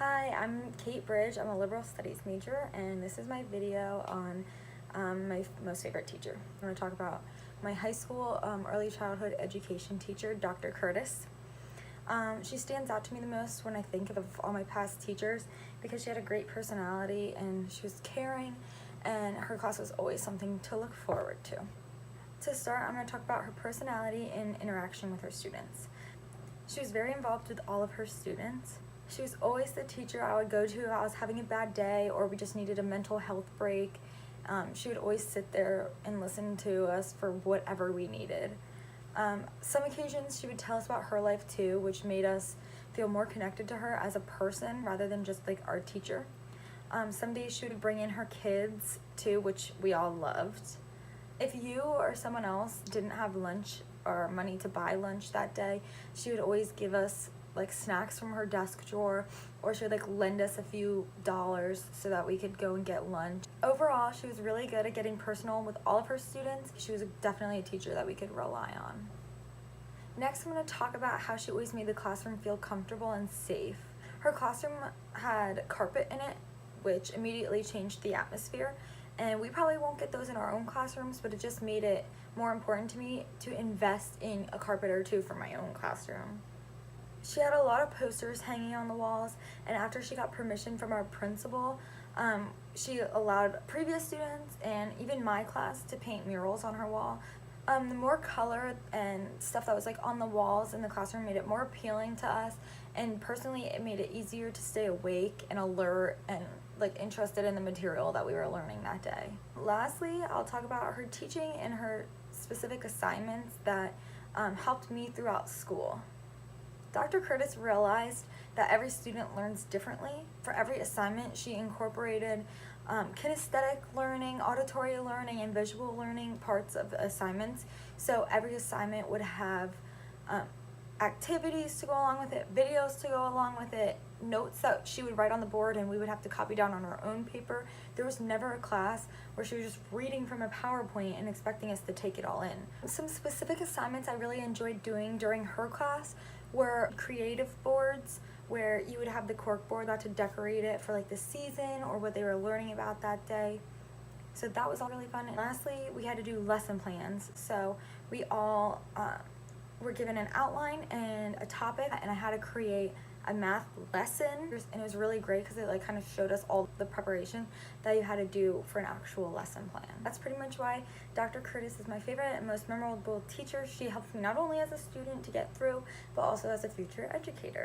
Hi, I'm Kate Bridge. I'm a liberal studies major, and this is my video on my most favorite teacher. I'm going to talk about my high school early childhood education teacher, Dr. Curtis. She stands out to me the most when I think of all my past teachers because she had a great personality and she was caring, and her class was always something to look forward to. To start, I'm going to talk about her personality and interaction with her students. She was very involved with all of her students. She was always the teacher I would go to if I was having a bad day or we just needed a mental health break. She would always sit there and listen to us for whatever we needed. Some occasions she would tell us about her life too, which made us feel more connected to her as a person rather than just like our teacher. Some days she would bring in her kids too, which we all loved. If you or someone else didn't have lunch or money to buy lunch that day, she would always give us like snacks from her desk drawer, or she would like lend us a few dollars so that we could go and get lunch. Overall, she was really good at getting personal with all of her students. She was definitely a teacher that we could rely on. Next, I'm going to talk about how she always made the classroom feel comfortable and safe. Her classroom had carpet in it, which immediately changed the atmosphere. And we probably won't get those in our own classrooms, but it just made it more important to me to invest in a carpet or two for my own classroom. She had a lot of posters hanging on the walls, and after she got permission from our principal, she allowed previous students and even my class to paint murals on her wall. The more color and stuff that was like on the walls in the classroom made it more appealing to us, and personally it made it easier to stay awake and alert and like interested in the material that we were learning that day. Lastly, I'll talk about her teaching and her specific assignments that helped me throughout school. Dr. Curtis realized that every student learns differently. For every assignment, she incorporated kinesthetic learning, auditory learning, and visual learning parts of the assignments. So every assignment would have activities to go along with it, videos to go along with it, notes that she would write on the board and we would have to copy down on our own paper. There was never a class where she was just reading from a PowerPoint and expecting us to take it all in. Some specific assignments I really enjoyed doing during her class were creative boards, where you would have the cork board that to decorate it for like the season or what they were learning about that day. So that was all really fun. And lastly, we had to do lesson plans. So we all were given an outline and a topic, and I had to create a math lesson, and it was really great because it like kind of showed us all the preparation that you had to do for an actual lesson plan. That's pretty much why Dr. Curtis is my favorite and most memorable teacher. She helped me not only as a student to get through, but also as a future educator.